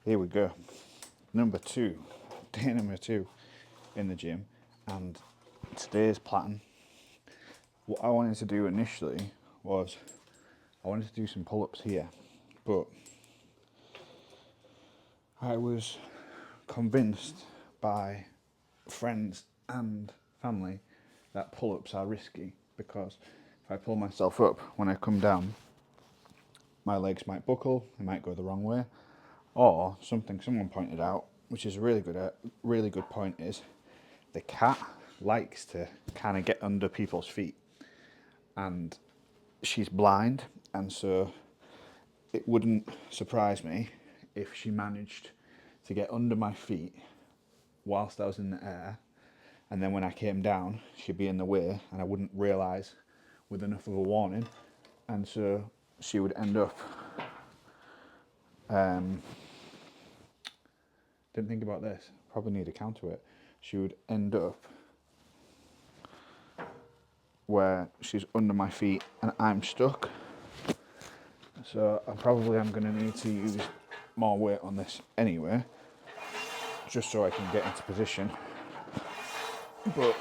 here we go. Number 2, day number 2 in the gym, and today's plan. What I wanted to do initially was I wanted to do some pull-ups here, but I was convinced by friends and family that pull-ups are risky because if I pull myself up when I come down, my legs might buckle, they might go the wrong way, or something someone pointed out, which is a really good point, is the cat likes to kind of get under people's feet, and she's blind, and so it wouldn't surprise me if she managed to get under my feet whilst I was in the air, and then when I came down, she'd be in the way, and I wouldn't realise with enough of a warning, and so she would end up. Didn't think about this. Probably need a counter it. She would end up where she's under my feet and I'm stuck. So I'm going to need to use more weight on this anyway, just so I can get into position. But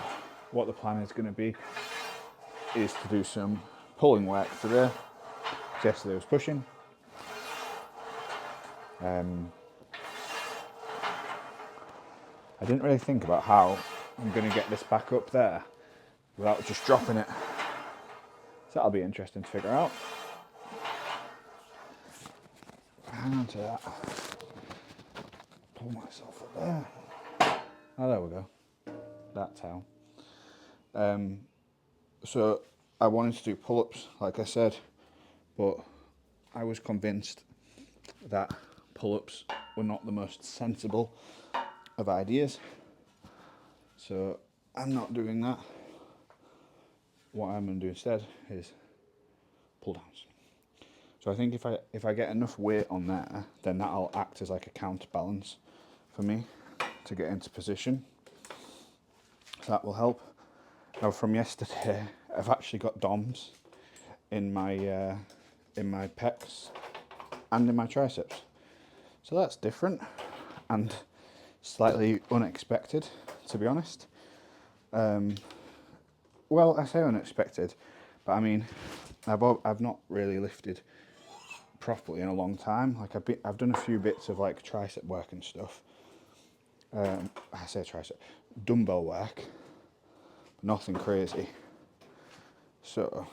what the plan is going to be is to do some pulling work today. Yesterday was pushing. I didn't really think about how I'm going to get this back up there without just dropping it. So that'll be interesting to figure out. Hang on to that. Pull myself up there. Oh, there we go. That's how. So I wanted to do pull-ups, like I said, but I was convinced that pull-ups were not the most sensible of ideas. So I'm not doing that. What I'm going to do instead is pull downs. So I think if I get enough weight on there, then that'll act as like a counterbalance for me to get into position. So that will help. Now from yesterday, I've actually got DOMs in my pecs and in my triceps. So that's different and slightly unexpected, to be honest. Well, I say unexpected, but I mean, I've not really lifted properly in a long time. Like I've done a few bits of like tricep work and stuff. I say tricep, dumbbell work, but nothing crazy. So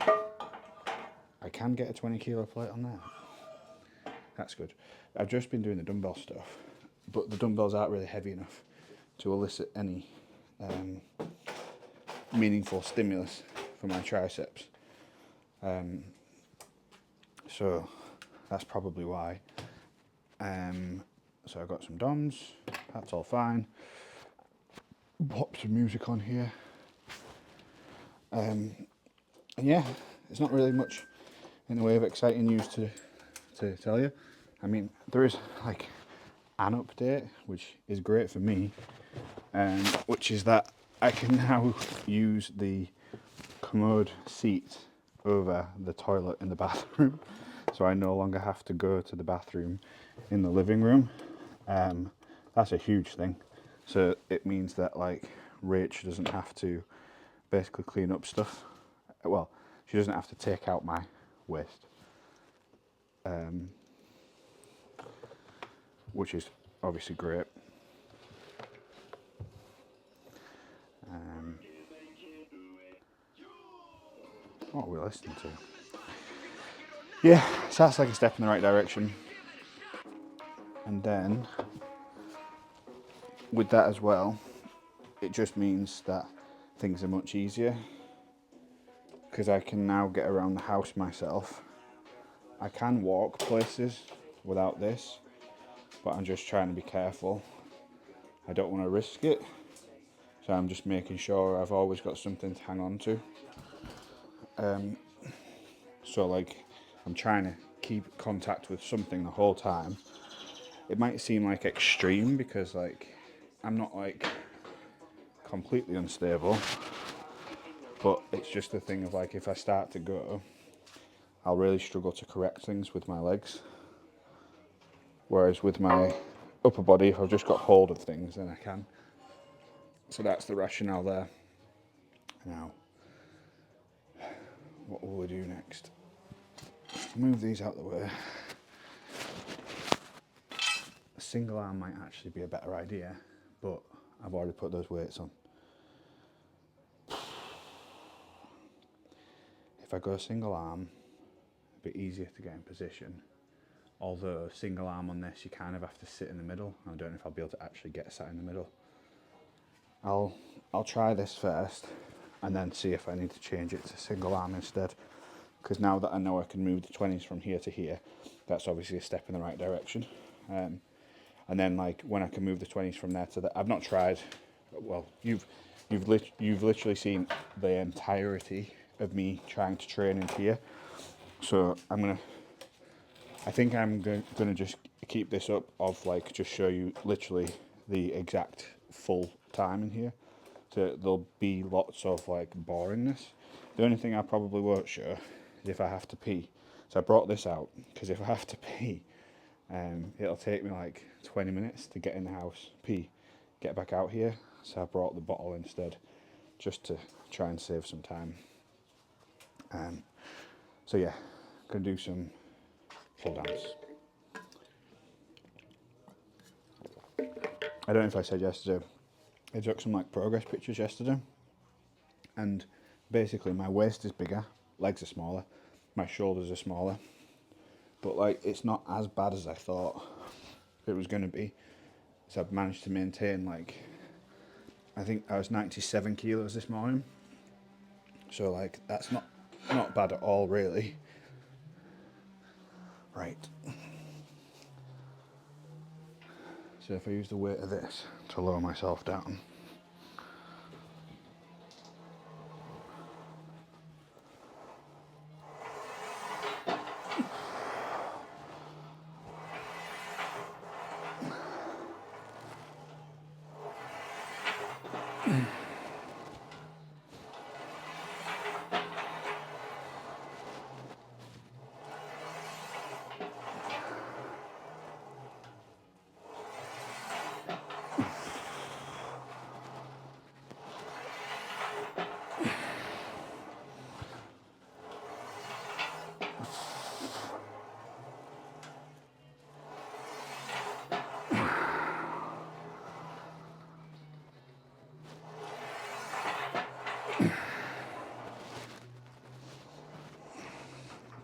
I can get a 20 kilo plate on there. That's good. I've just been doing the dumbbell stuff, but the dumbbells aren't really heavy enough to elicit any meaningful stimulus for my triceps. So that's probably why. So I've got some DOMs, that's all fine. Pop some music on here. And yeah, it's not really much in the way of exciting news to tell you. I mean, there is like an update, which is great for me, which is that I can now use the commode seat over the toilet in the bathroom, so I no longer have to go to the bathroom in the living room. That's a huge thing. So it means that like Rach doesn't have to basically clean up stuff. Well, she doesn't have to take out my waste, which is obviously great. What are we listening to? Yeah, so that's like a step in the right direction. And then, with that as well, it just means that things are much easier because I can now get around the house myself. I can walk places without this, but I'm just trying to be careful. I don't want to risk it, so I'm just making sure I've always got something to hang on to. So like, I'm trying to keep contact with something the whole time. It might seem like extreme because like, I'm not like completely unstable, but it's just a thing of like, if I start to go, I'll really struggle to correct things with my legs. Whereas with my upper body, if I've just got hold of things, then I can. So that's the rationale there. Now, what will we do next? Move these out of the way. A single arm might actually be a better idea, but I've already put those weights on. If I go single arm, a bit easier to get in position. Although single arm on this, you kind of have to sit in the middle. I don't know if I'll be able to actually get sat in the middle. I'll try this first and then see if I need to change it to single arm instead. Because now that I know I can move the 20s from here to here, that's obviously a step in the right direction. And then like when I can move the 20s from there to there, I've not tried. Well, you've literally seen the entirety of me trying to train in here. So I think I'm gonna just keep this up of like just show you literally the exact full time in here. So there'll be lots of like boringness. The only thing I probably won't show is if I have to pee. So I brought this out because if I have to pee, it'll take me like 20 minutes to get in the house, pee, get back out here. So I brought the bottle instead, just to try and save some time. So yeah, gonna do some pull downs. I don't know if I said yesterday, I took some like progress pictures yesterday, and basically my waist is bigger, legs are smaller, my shoulders are smaller, but like it's not as bad as I thought it was going to be. So I've managed to maintain like, I think I was 97 kilos this morning, so like that's not bad at all really. Right, so if I use the weight of this to lower myself down,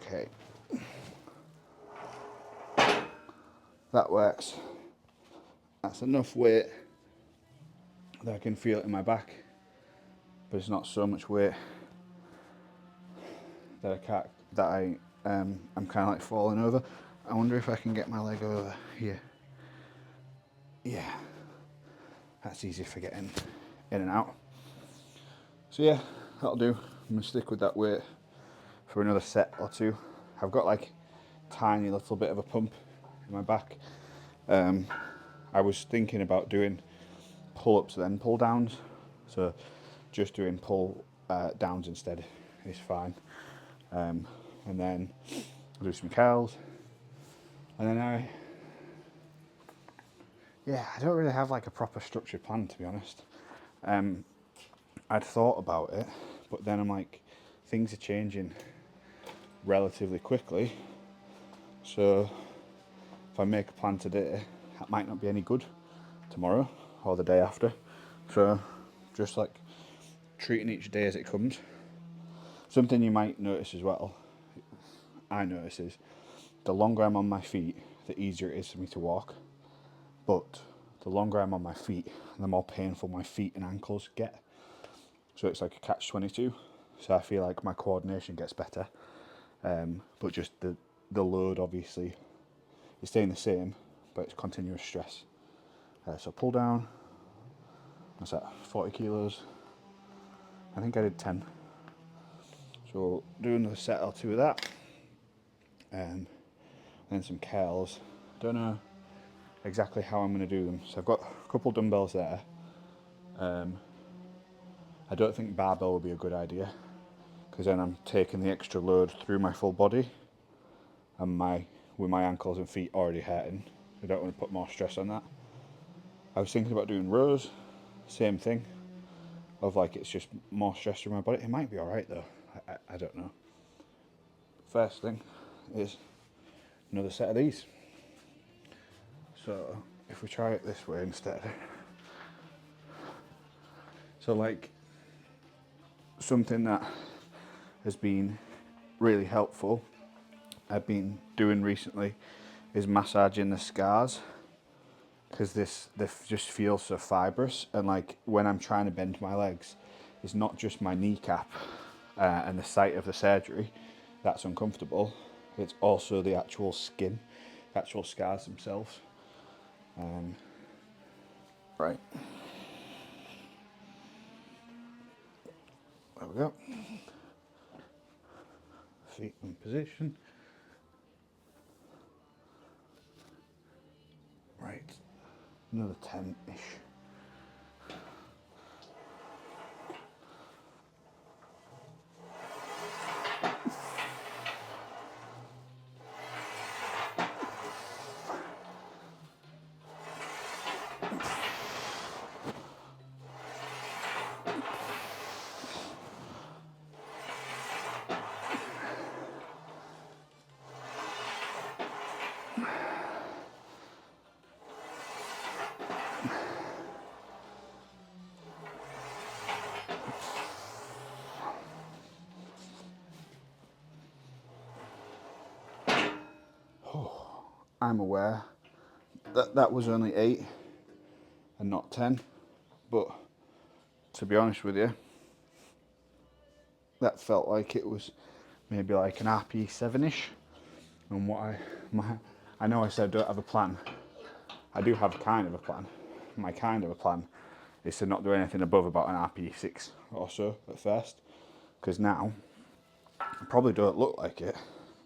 okay, that works. That's enough weight that I can feel it in my back, but it's not so much weight that I'm kind of like falling over. I wonder if I can get my leg over here. Yeah, that's easy for getting in and out. So yeah, that'll do. I'm gonna stick with that weight for another set or two. I've got like tiny little bit of a pump in my back. I was thinking about doing pull-ups then pull downs, so just doing pull downs instead is fine. And then I'll do some curls, and then I don't really have like a proper structured plan, to be honest. I'd thought about it, but then I'm like, things are changing relatively quickly, so if I make a plan today, that might not be any good tomorrow or the day after. So just like treating each day as it comes. Something you might notice as well, I notice, is the longer I'm on my feet, the easier it is for me to walk. But the longer I'm on my feet, the more painful my feet and ankles get. So it's like a catch-22. So I feel like my coordination gets better, but just the load obviously is staying the same, but it's continuous stress. So pull down, what's that, 40 kilos? I think I did 10. So do another set or two of that. Then some curls. Don't know exactly how I'm going to do them. So I've got a couple dumbbells there. I don't think barbell would be a good idea, because then I'm taking the extra load through my full body, and with my ankles and feet already hurting, I don't want to put more stress on that. I was thinking about doing rows, same thing, of like it's just more stress through my body. It might be alright though, I don't know. First thing is another set of these. So if we try it this way instead. So like something that has been really helpful I've been doing recently is massaging the scars, because they just feel so fibrous, and like when I'm trying to bend my legs, it's not just my kneecap and the site of the surgery that's uncomfortable, it's also the actual skin, the actual scars themselves. Right, there we go. Feet in position. Right, another 10-ish. I'm aware that that was only 8 and not 10, but to be honest with you, that felt like it was maybe like an RP 7-ish. And I know I said I don't have a plan. I do have kind of a plan. My kind of a plan is to not do anything above about an RP 6 or so at first, because now I probably don't look like it,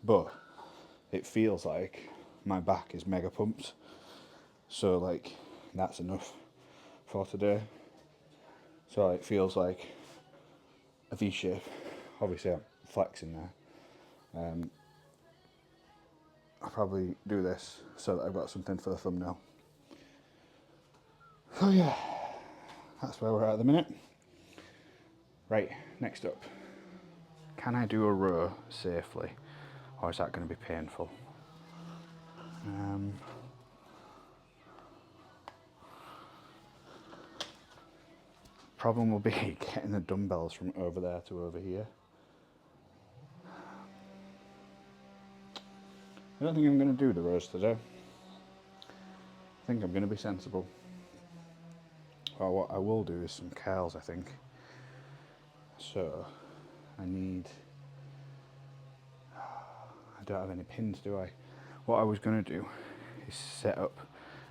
but it feels like my back is mega pumped. So like that's enough for today. So it feels like a V shape. Obviously I'm flexing there. I'll probably do this so that I've got something for the thumbnail. So yeah, that's where we're at the minute. Right, next up. Can I do a row safely, or is that going to be painful? Problem will be getting the dumbbells from over there to over here. I don't think I'm going to do the rows today. I think I'm going to be sensible. Or what I will do is some curls, I think. So I don't have any pins, do I? What I was going to do is set up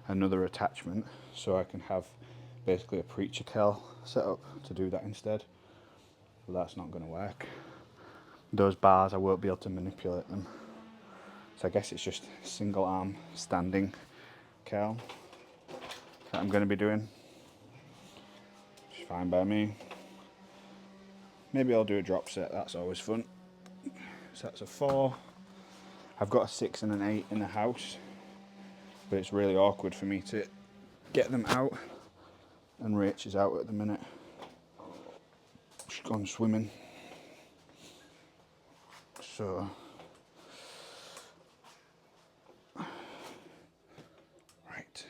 another attachment so I can have basically a preacher curl set up to do that instead. But that's not going to work. Those bars, I won't be able to manipulate them. So I guess it's just single arm standing curl that I'm going to be doing. It's fine by me. Maybe I'll do a drop set, that's always fun. So that's a 4. I've got a 6 and an 8 in the house, but it's really awkward for me to get them out, and Rach is out at the minute. She's gone swimming. So right,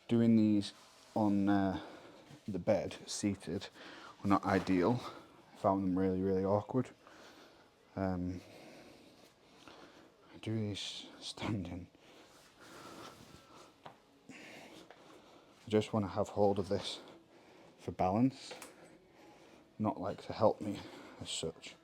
doing these on the bed seated were not ideal. I found them really awkward. I do these standing. I just want to have hold of this for balance, not like to help me as such.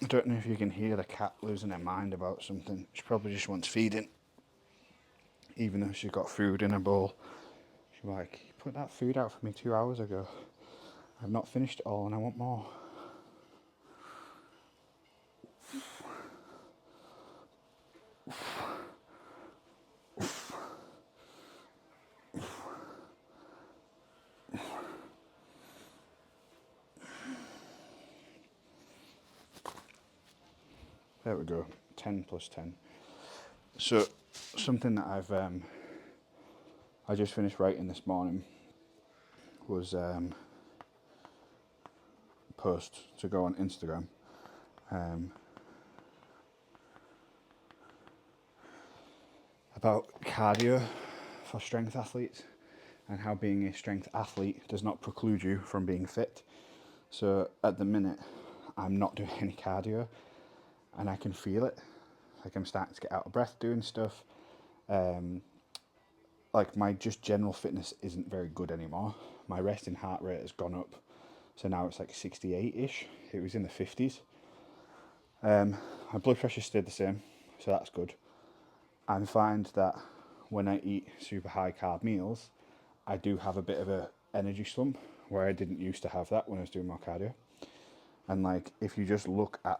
I don't know if you can hear the cat losing her mind about something. She probably just wants feeding. Even though she's got food in her bowl. She's like, you put that food out for me 2 hours ago. I've not finished it all and I want more. There we go, 10 plus 10. So, something that I just finished writing this morning was a post to go on Instagram. About cardio for strength athletes and how being a strength athlete does not preclude you from being fit. So at the minute, I'm not doing any cardio and I can feel it. Like I'm starting to get out of breath doing stuff. Like my just general fitness isn't very good anymore. My resting heart rate has gone up. So now it's like 68-ish. It was in the 50s. My blood pressure stayed the same, so that's good. I find that when I eat super high carb meals, I do have a bit of a energy slump where I didn't used to have that when I was doing more cardio. And like, if you just look at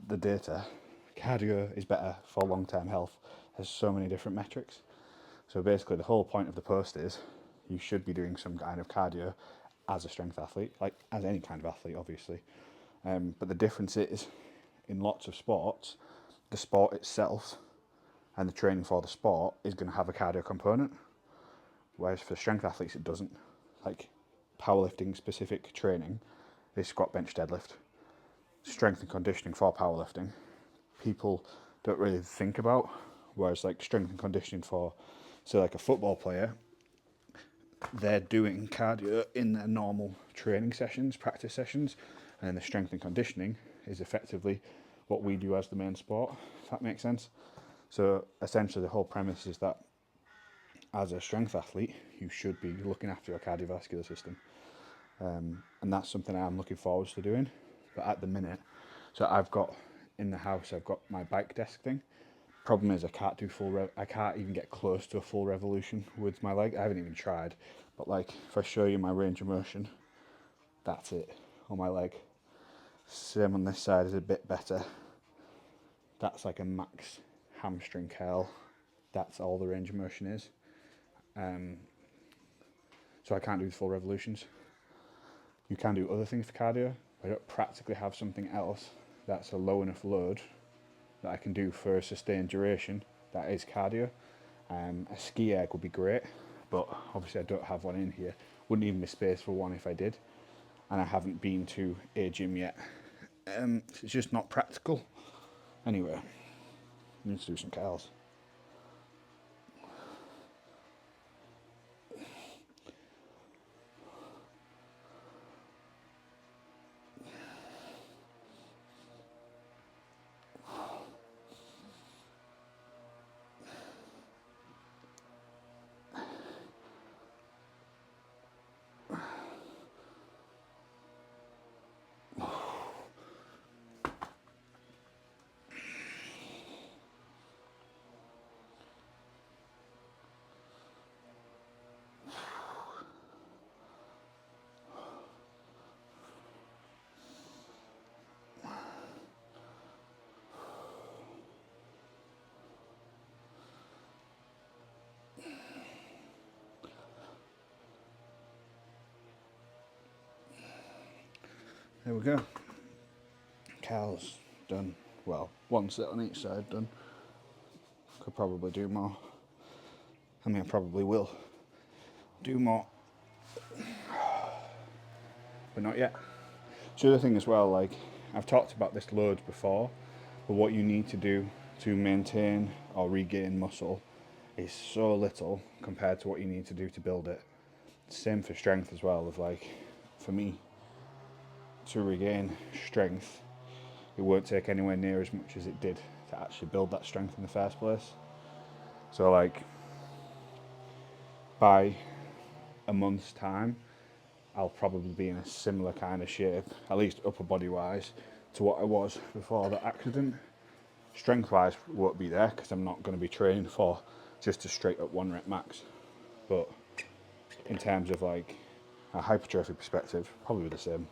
the data, cardio is better for long-term health. There's so many different metrics. So basically the whole point of the post is you should be doing some kind of cardio as a strength athlete, like as any kind of athlete, obviously. But the difference is, in lots of sports, the sport itself and the training for the sport is going to have a cardio component, whereas for strength athletes it doesn't. Like powerlifting specific training is squat, bench, deadlift. Strength and conditioning for powerlifting, people don't really think about, whereas like strength and conditioning for, say like a football player, they're doing cardio in their normal training sessions, practice sessions, and then the strength and conditioning is effectively what we do as the main sport, if that makes sense. So essentially the whole premise is that as a strength athlete, you should be looking after your cardiovascular system. And that's something I'm looking forward to doing. But at the minute, so I've got in the house, I've got my bike desk thing. Problem is I can't do I can't even get close to a full revolution with my leg. I haven't even tried. But like, if I show you my range of motion, that's it on my leg. Same on this side is a bit better. That's like a max hamstring curl. That's all the range of motion is. So I can't do the full revolutions. You can do other things for cardio. I don't practically have something else that's a low enough load that I can do for a sustained duration that is cardio. A ski erg would be great, but obviously I don't have one in here. Wouldn't even be space for one if I did, and I haven't been to a gym yet. It's just not practical. Anyway, I need to do some curls. There we go. Curls done. Well, one set on each side done. Could probably do more. I mean, I probably will do more, but not yet. So the other thing as well, like I've talked about this loads before, but what you need to do to maintain or regain muscle is so little compared to what you need to do to build it. Same for strength as well. Of like, for me, to regain strength, it won't take anywhere near as much as it did to actually build that strength in the first place. So like, by a month's time, I'll probably be in a similar kind of shape, at least upper body wise, to what I was before the accident. Strength wise won't be there because I'm not going to be training for just a straight up 1 rep max, but in terms of like a hypertrophy perspective, probably the same.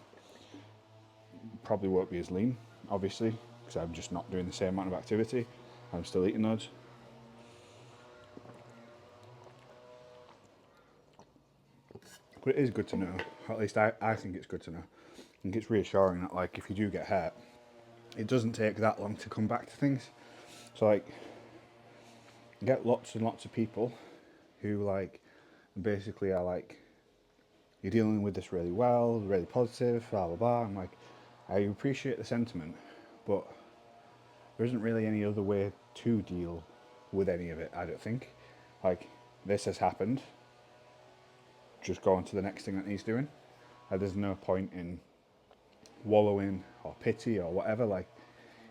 Probably won't be as lean, obviously, because I'm just not doing the same amount of activity. I'm still eating loads. But it is good to know, at least I think it's good to know. I think it's reassuring that like if you do get hurt, it doesn't take that long to come back to things. So like, you get lots and lots of people who like basically are like, you're dealing with this really well, really positive, blah blah blah. I'm like, I appreciate the sentiment, but there isn't really any other way to deal with any of it, I don't think. Like, this has happened, just go on to the next thing that needs doing. There's no point in wallowing or pity or whatever. Like,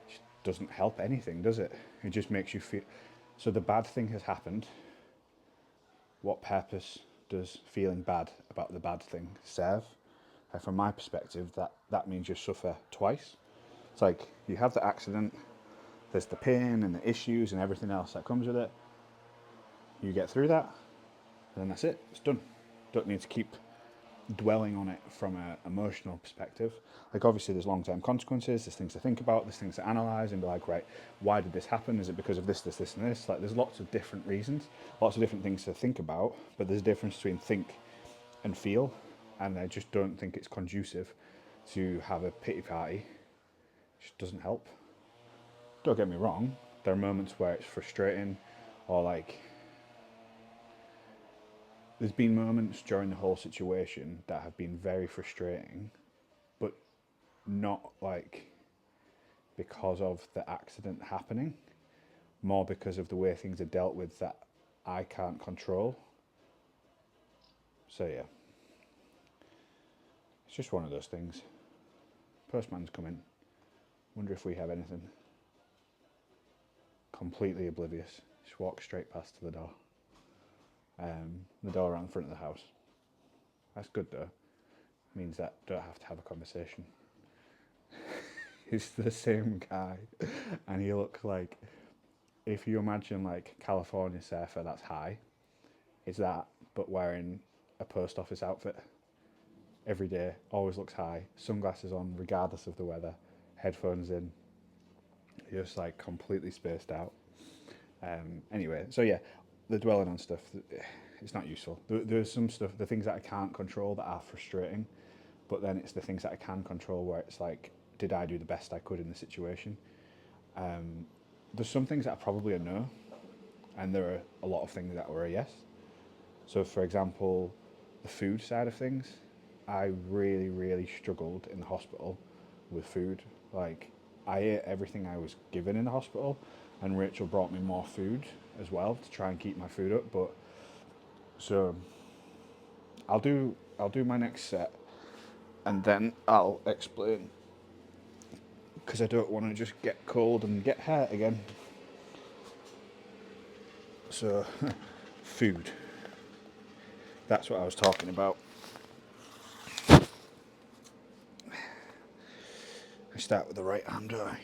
it just doesn't help anything, does it? It just makes you feel. So the bad thing has happened. What purpose does feeling bad about the bad thing serve? From my perspective, that means you suffer twice. It's like you have the accident, there's the pain and the issues and everything else that comes with it. You get through that, and then that's it. It's done. Don't need to keep dwelling on it from an emotional perspective. Like, obviously there's long-term consequences, there's things to think about, there's things to analyse and be like, right, why did this happen? Is it because of this, this, this and this? Like, there's lots of different reasons, lots of different things to think about, but there's a difference between think and feel, and I just don't think it's conducive to have a pity party. It just doesn't help. Don't get me wrong, there are moments where it's frustrating, or like, there's been moments during the whole situation that have been very frustrating, but not like because of the accident happening, more because of the way things are dealt with that I can't control. So yeah, it's just one of those things. Postman's coming. Wonder if we have anything. Completely oblivious. Just walk straight past to the door. The door around the front of the house. That's good though. Means that I don't have to have a conversation. He's the same guy, and he looks like, if you imagine like California surfer that's high, it's that, but wearing a post office outfit every day, always looks high, sunglasses on regardless of the weather, headphones in, just like completely spaced out. Anyway, so yeah, the dwelling on stuff, it's not useful. There's some stuff, the things that I can't control that are frustrating, but then it's the things that I can control where it's like, did I do the best I could in the situation? There's some things that are probably a no, and there are a lot of things that were a yes. So for example, the food side of things, I really, really struggled in the hospital with food. Like, I ate everything I was given in the hospital, and Rachel brought me more food as well to try and keep my food up. But so I'll do my next set, and then I'll explain, because I don't want to just get cold and get hurt again. So food, that's what I was talking about. I start with the right arm, don't I?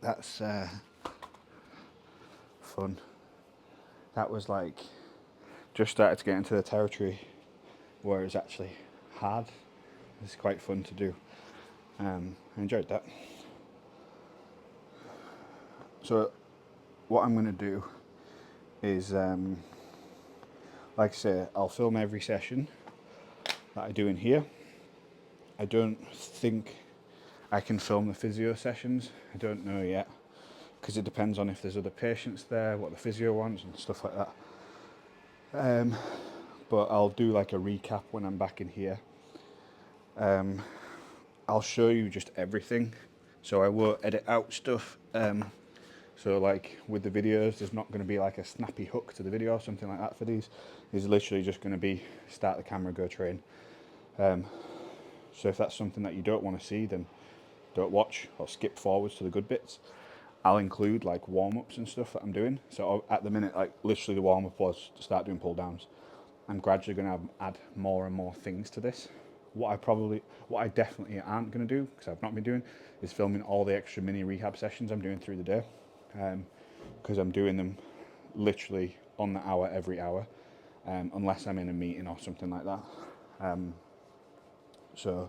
That's fun. That was like just started to get into the territory where it's actually hard. It's quite fun to do. I enjoyed that. So what I'm going to do is, like I say, I'll film every session that I do in here. I don't think I can film the physio sessions. I don't know yet, because it depends on if there's other patients there, what the physio wants and stuff like that. But I'll do like a recap when I'm back in here. I'll show you just everything, so I won't edit out stuff. So like with the videos, there's not going to be like a snappy hook to the video or something like that for these. It's literally just going to be start the camera, go train. So if that's something that you don't want to see, then don't watch or skip forwards to the good bits. I'll include like warm-ups and stuff that I'm doing. So at the minute, like literally the warm-up was to start doing pull downs. I'm gradually going to add more and more things to this. What I definitely aren't going to do, because I've not been doing, is filming all the extra mini rehab sessions I'm doing through the day. Because I'm doing them literally on the hour every hour, unless I'm in a meeting or something like that. So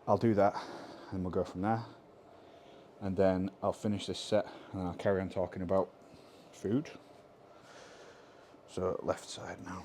I'll do that and we'll go from there. And then I'll finish this set and I'll carry on talking about food. So left side now.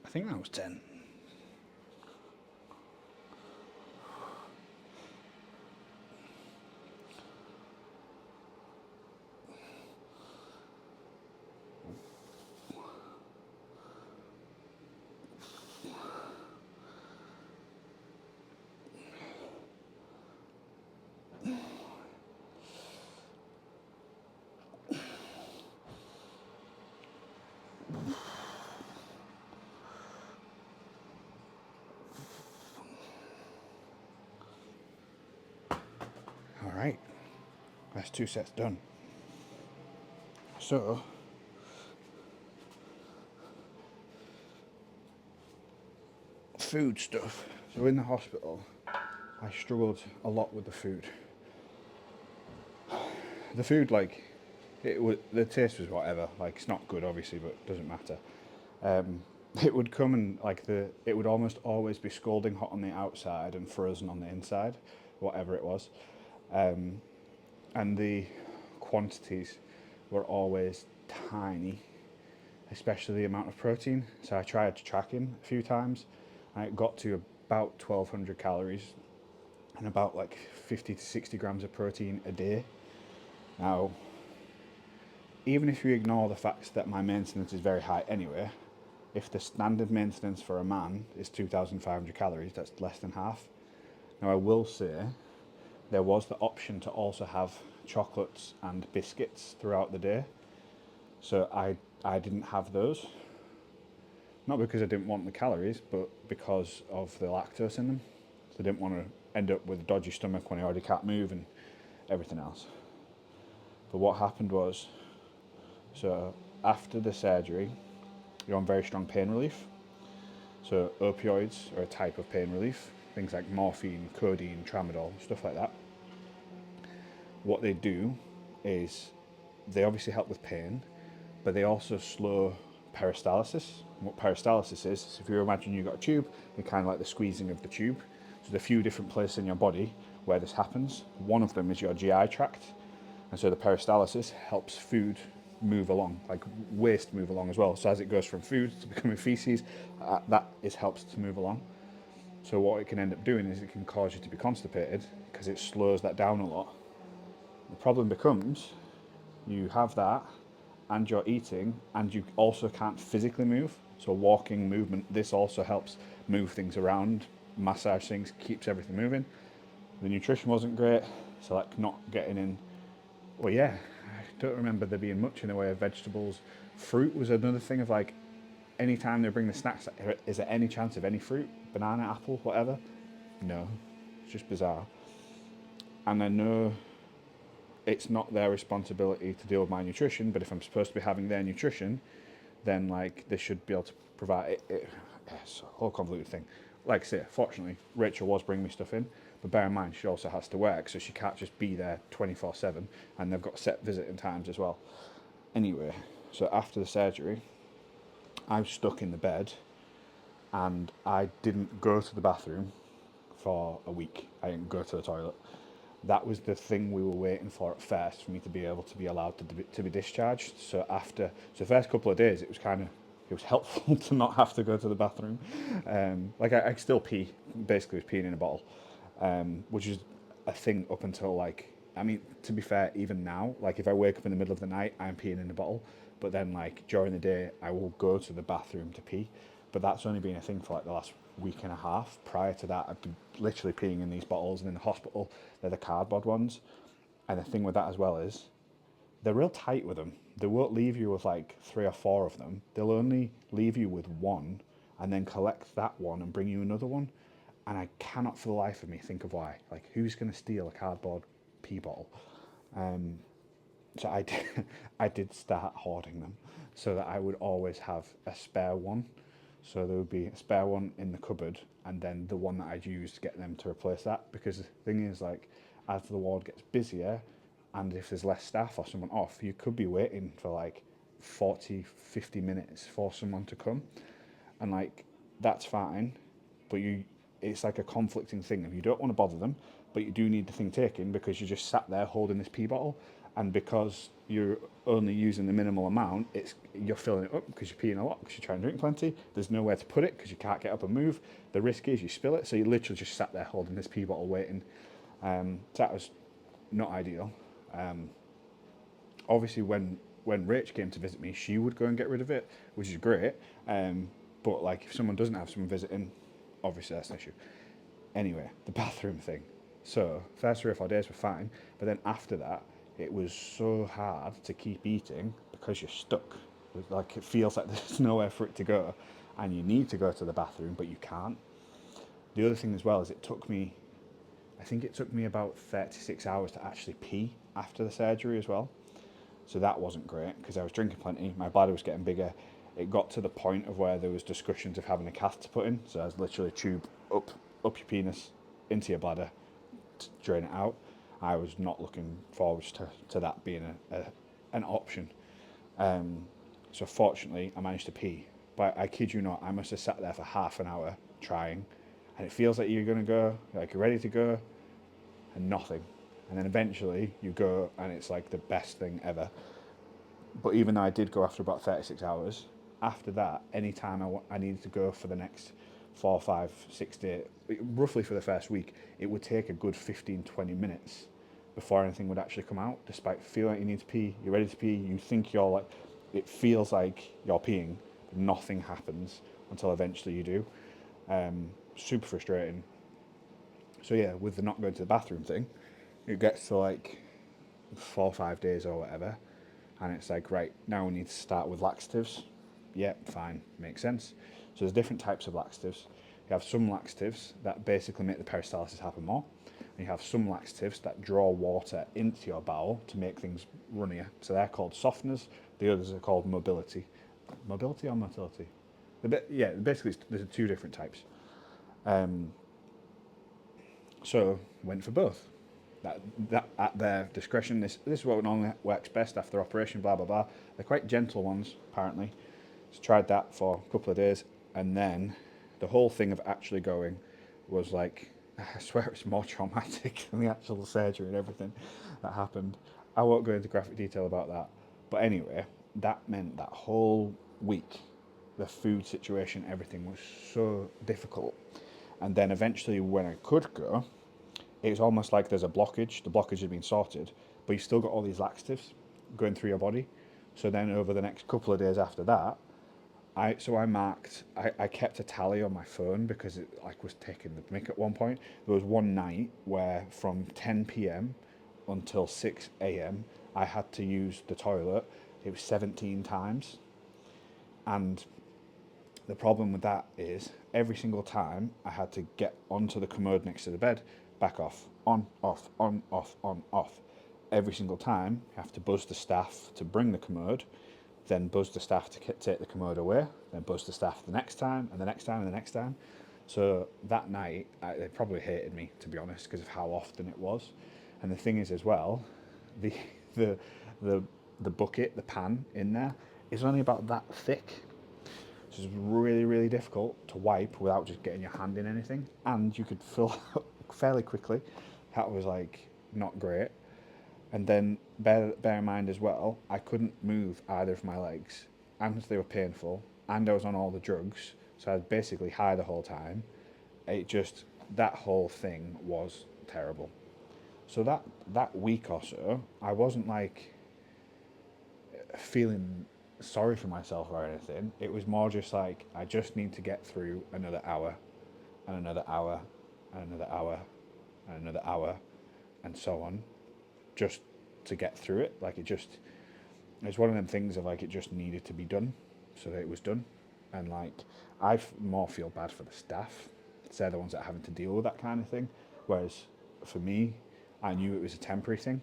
I think that was 10. All right, that's 2 sets done. So food stuff. So in the hospital, I struggled a lot with the food. The food, like, the taste was whatever. Like, it's not good, obviously, but it doesn't matter. It would come and it would almost always be scalding hot on the outside and frozen on the inside, whatever it was. And the quantities were always tiny, especially the amount of protein. So I tried tracking a few times and it got to about 1200 calories and about like 50 to 60 grams of protein a day. Now, even if you ignore the fact that my maintenance is very high anyway, if the standard maintenance for a man is 2,500 calories, that's less than half. Now, I will say there was the option to also have chocolates and biscuits throughout the day. So I didn't have those. Not because I didn't want the calories, but because of the lactose in them. So I didn't want to end up with a dodgy stomach when I already can't move and everything else. But what happened was, so after the surgery, you're on very strong pain relief. So opioids are a type of pain relief, things like morphine, codeine, tramadol, stuff like that. What they do is they obviously help with pain, but they also slow peristalsis. And what peristalsis is if you imagine you've got a tube, you're kind of like the squeezing of the tube. So there's a few different places in your body where this happens. One of them is your GI tract. And so the peristalsis helps food move along, like waste move along as well. So as it goes from food to becoming feces, helps to move along. So what it can end up doing is it can cause you to be constipated because it slows that down a lot. The problem becomes you have that and you're eating and you also can't physically move, so walking movement, this also helps move things around, massage things, keeps everything moving. The nutrition wasn't great, so like not getting in, well, yeah, I don't remember there being much in the way of vegetables. Fruit was another thing of like, anytime they bring the snacks, is there any chance of any fruit? Banana, apple, whatever? No. It's just bizarre. And I know it's not their responsibility to deal with my nutrition, but if I'm supposed to be having their nutrition, then like they should be able to provide it. It's a whole convoluted thing. Like I say, fortunately, Rachel was bringing me stuff in, but bear in mind she also has to work, so she can't just be there 24/7, and they've got set visiting times as well. Anyway, so after the surgery, I was stuck in the bed, and I didn't go to the bathroom for a week. I didn't go to the toilet. That was the thing we were waiting for at first, for me to be able to be allowed to be discharged. So the first couple of days, it was helpful to not have to go to the bathroom. Like I still pee, basically was peeing in a bottle, which is a thing up until like, I mean, to be fair, even now, like if I wake up in the middle of the night, I'm peeing in a bottle. But then like during the day, I will go to the bathroom to pee. But that's only been a thing for like the last week and a half. Prior to that, I've been literally peeing in these bottles, and in the hospital, they're the cardboard ones. And the thing with that as well is, they're real tight with them. They won't leave you with like 3 or 4 of them. They'll only leave you with one, and then collect that one and bring you another one. And I cannot for the life of me think of why. Like, who's going to steal a cardboard pee bottle? So I did, I did start hoarding them, so that I would always have a spare one. So there would be a spare one in the cupboard, and then the one that I'd use to get them to replace that. Because the thing is, like, as the ward gets busier, and if there's less staff or someone off, you could be waiting for like 40, 50 minutes for someone to come. And like, that's fine, but it's like a conflicting thing. If you don't want to bother them, but you do need the thing taken because you just sat there holding this pee bottle, and because you're only using the minimal amount, you're filling it up because you're peeing a lot because you try and drink plenty. There's nowhere to put it because you can't get up and move. The risk is you spill it, so you literally just sat there holding this pee bottle waiting. So that was not ideal. Obviously, when Rach came to visit me, she would go and get rid of it, which is great. But like, if someone doesn't have someone visiting, obviously that's an issue. Anyway, the bathroom thing. So first 3 or 4 days were fine, but then after that, it was so hard to keep eating because you're stuck. Like, it feels like there's nowhere for it to go, and you need to go to the bathroom, but you can't. The other thing as well is I think it took me about 36 hours to actually pee after the surgery as well. So that wasn't great because I was drinking plenty. My bladder was getting bigger. It got to the point of where there was discussions of having a cath to put in. So I was literally a tube up your penis into your bladder to drain it out. I was not looking forward to that being an option. So fortunately, I managed to pee. But I kid you not, I must have sat there for half an hour trying. And it feels like you're going to go, like you're ready to go, and nothing. And then eventually you go, and it's like the best thing ever. But even though I did go after about 36 hours, after that, any time I needed to go for the next 4, 5, 6 days, roughly for the first week, it would take a good 15, 20 minutes before anything would actually come out, despite feeling like you need to pee, you're ready to pee, you think you're like, it feels like you're peeing, but nothing happens until eventually you do. Super frustrating. So yeah, with the not going to the bathroom thing, it gets to like 4 or 5 days or whatever, and it's like, right, now we need to start with laxatives. Yep, fine, makes sense. So there's different types of laxatives. You have some laxatives that basically make the peristalsis happen more, and you have some laxatives that draw water into your bowel to make things runnier. So they're called softeners. The others are called mobility. Mobility or motility? Yeah, basically there's 2 different types. So went for both. That at their discretion. This is what normally works best after operation. Blah blah blah. They're quite gentle ones apparently. So tried that for a couple of days, and then the whole thing of actually going was like, I swear it's more traumatic than the actual surgery and everything that happened. I won't go into graphic detail about that, but anyway, that meant that whole week, the food situation, everything was so difficult. And then eventually, when I could go, it's almost like there's a blockage. The blockage has been sorted, but you've still got all these laxatives going through your body. So then over the next couple of days after that, I kept a tally on my phone because it like was taking the mick at one point. There was one night where from 10 p.m. until 6 a.m. I had to use the toilet. It was 17 times. And the problem with that is every single time I had to get onto the commode next to the bed, back off, on, off, on, off, on, off. Every single time, you have to buzz the staff to bring the commode, then buzz the staff to take the commode away, then buzz the staff the next time, and the next time, and the next time. So that night, they probably hated me, to be honest, because of how often it was. And the thing is, as well, the the the the bucket, the pan in there, is only about that thick. So it's really, really difficult to wipe without just getting your hand in anything. And you could fill out fairly quickly. That was like not great. And then bear in mind as well, I couldn't move either of my legs, and they were painful, and I was on all the drugs, so I was basically high the whole time. It just that whole thing was terrible. So that week or so, I wasn't like feeling sorry for myself or anything. It was more just like I just need to get through another hour, and another hour, and another hour, and another hour, and so on, just to get through it. Like it's one of them things of like it just needed to be done, so that it was done. And like more feel bad for the staff. They're the ones that are having to deal with that kind of thing. Whereas for me, I knew it was a temporary thing,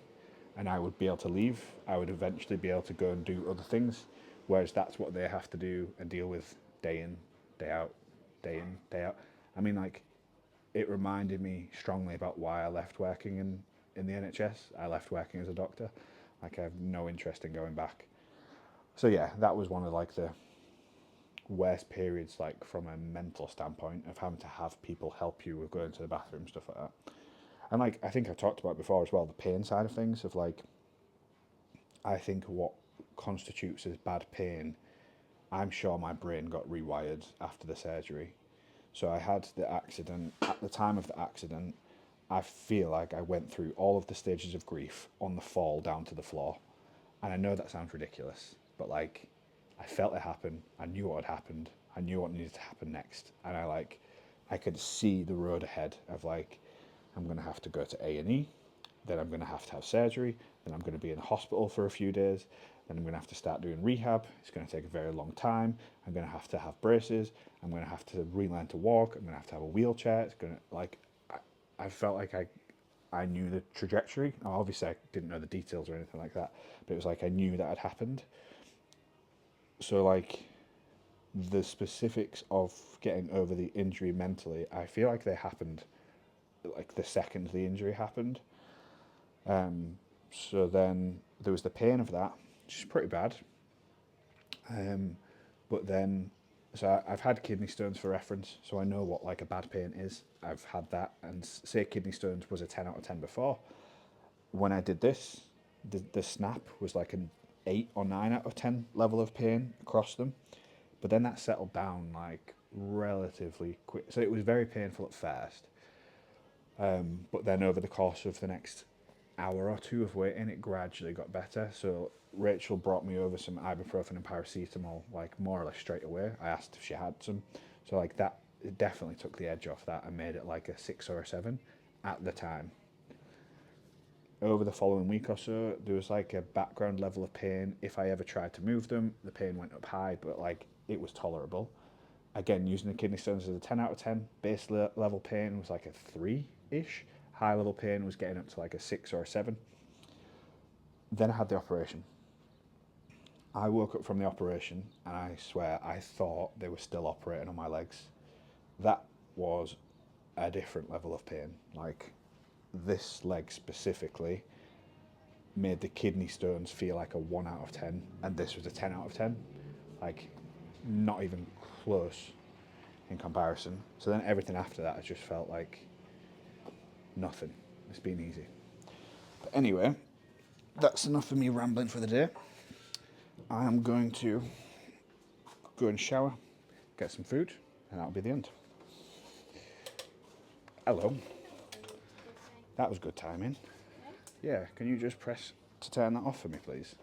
and I would be able to leave. I would eventually be able to go and do other things. Whereas that's what they have to do and deal with day in, day out, day in, day out. I mean, like it reminded me strongly about why I left working in the NHS. I left working as a doctor. Like I have no interest in going back. So yeah, that was one of like the worst periods, like from a mental standpoint, of having to have people help you with going to the bathroom, stuff like that. And like I think I talked about before as well, the pain side of things. Of like, I think what constitutes as bad pain, I'm sure my brain got rewired after the surgery. So I had the accident. At the time of the accident, I feel like I went through all of the stages of grief on the fall down to the floor. And I know that sounds ridiculous, but like I felt it happen. I knew what had happened. I knew what needed to happen next. And I could see the road ahead of like, I'm going to have to go to A&E, then I'm going to have surgery, then I'm going to be in hospital for a few days, then I'm going to have to start doing rehab. It's going to take a very long time. I'm going to have braces. I'm going to have to relearn to walk. I'm going to have a wheelchair. It's going to like, I felt like I knew the trajectory. Obviously, I didn't know the details or anything like that, but it was like I knew that had happened. So like the specifics of getting over the injury mentally, I feel like they happened like the second the injury happened. So then there was the pain of that, which is pretty bad. But then, so I've had kidney stones for reference, so I know what like a bad pain is. I've had that, and say kidney stones was a 10 out of 10 before. When I did this, the snap was like an 8 or 9 out of 10 level of pain across them. But then that settled down like relatively quick. So it was very painful at first. But then over the course of the next hour or two of waiting, it gradually got better. So Rachel brought me over some ibuprofen and paracetamol, like more or less straight away. I asked if she had some. So like that, it definitely took the edge off that and made it like a 6 or a 7 at the time. Over the following week or so, there was like a background level of pain. If I ever tried to move them, the pain went up high, but like it was tolerable. Again, using the kidney stones as a 10 out of 10, base level pain was like a 3-ish. High level pain was getting up to like a 6 or a 7. Then I had the operation. I woke up from the operation and I swear I thought they were still operating on my legs. That was a different level of pain. Like this leg specifically made the kidney stones feel like a 1 out of 10, and this was a 10 out of 10. Like not even close in comparison. So then everything after that, I just felt like nothing. It's been easy. But anyway, that's enough of me rambling for the day. I am going to go and shower, get some food, and that'll be the end. Hello. That was good timing. Yeah, can you just press to turn that off for me, please?